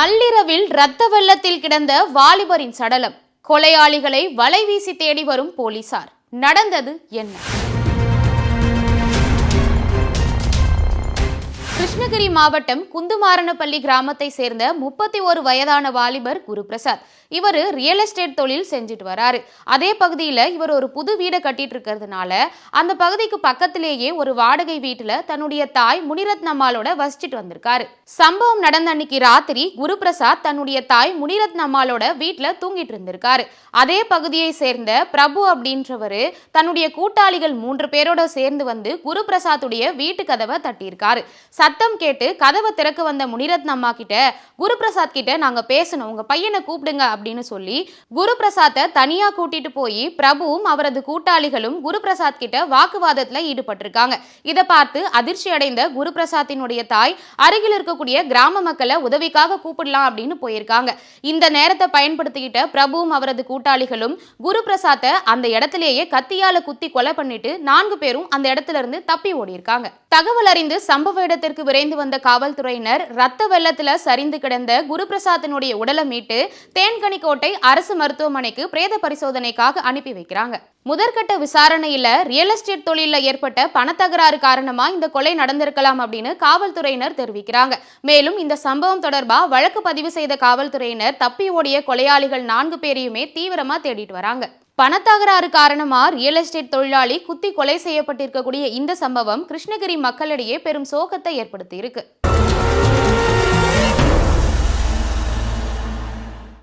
நள்ளிரவில் இரத்த வெள்ளத்தில் கிடந்த வாலிபரின் சடலம். கொலையாளிகளை வலைவீசி தேடி வரும் போலீசார். நடந்தது என்ன? கிருஷ்ணகிரி மாவட்டம் குந்துமாரனப்பள்ளி கிராமத்தை சேர்ந்த 31 வயதான வாலிபர் குருபிரசாத். இவர் ரியல் எஸ்டேட் தொழில் செஞ்சுட்டு வராரு. அதே பகுதியில் இவர் ஒரு புது வீடை கட்டிட்டு இருக்கிறதுனால அந்த பகுதிக்கு பக்கத்திலேயே ஒரு வாடகை வீட்டுல தன்னுடைய தாய் முனிரத்னம்மாளோட வசிச்சுட்டு வந்திருக்காரு. சம்பவம் நடந்த அன்னைக்கு ராத்திரி குருபிரசாத் தன்னுடைய தாய் முனிரத்னம்மாளோட வீட்டுல தூங்கிட்டு இருந்திருக்காரு. அதே பகுதியை சேர்ந்த பிரபு அப்படின்றவரு தன்னுடைய கூட்டாளிகள் 3 பேரோட சேர்ந்து வந்து குருபிரசாத்துடைய வீட்டு கதவை தட்டியிருக்காரு. சத்தம் கேட்டு கதவை திறக்க வந்த முனிரத்னம்மா கிட்ட, குருபிரசாத் கிட்ட நாங்க பேசணும், உங்க பையனை கூப்பிடுங்க அப்படின்னு சொல்லி குருபிரசாத்தை தனியா கூட்டிட்டு போய் பிரபுவும் அவரது கூட்டாளிகளும் குருபிரசாத் கிட்ட வாக்குவாதத்துல ஈடுபட்டிருக்காங்க. இதை பார்த்து அதிர்ச்சி அடைந்த குருபிரசாத்தினுடைய தாய் அருகில் இருக்கக்கூடிய கிராம மக்களை உதவிக்காக கூப்பிடலாம் அப்படின்னு போயிருக்காங்க. இந்த நேரத்தை பயன்படுத்திக்கிட்ட பிரபுவும் அவரது கூட்டாளிகளும் குருபிரசாத்தை அந்த இடத்திலேயே கத்தியால குத்தி கொலை பண்ணிட்டு 4 பேரும் அந்த இடத்துல இருந்து தப்பி ஓடி இருக்காங்க. தகவல் அறிந்து சம்பவ இடத்திற்கு விரைந்து வந்த காவல்துறையினர் ரத்த வெள்ளத்துல சரிந்து கிடந்த குருபிரசாத்தினுடைய உடலை மீட்டு தேன்கனிக்கோட்டை அரசு மருத்துவமனைக்கு பிரேத பரிசோதனைக்காக அனுப்பி வைக்கிறாங்க. முதற்கட்ட விசாரணையில ரியல் எஸ்டேட் தொழில ஏற்பட்ட பணத்தகராறு காரணமா இந்த கொலை நடந்திருக்கலாம் அப்படின்னு காவல்துறையினர் தெரிவிக்கிறாங்க. மேலும் இந்த சம்பவம் தொடர்பா வழக்கு பதிவு செய்த காவல்துறையினர் தப்பி ஓடிய கொலையாளிகள் 4 பேரையுமே தீவிரமா தேடிட்டு வராங்க. பணத்தகராறு காரணமா ரியல் எஸ்டேட் தொழிலாளி குத்தி கொலை செய்யப்பட்டிருக்கக்கூடிய இந்த சம்பவம் கிருஷ்ணகிரி மக்களிடையே பெரும் சோகத்தை ஏற்படுத்தி இருக்கு.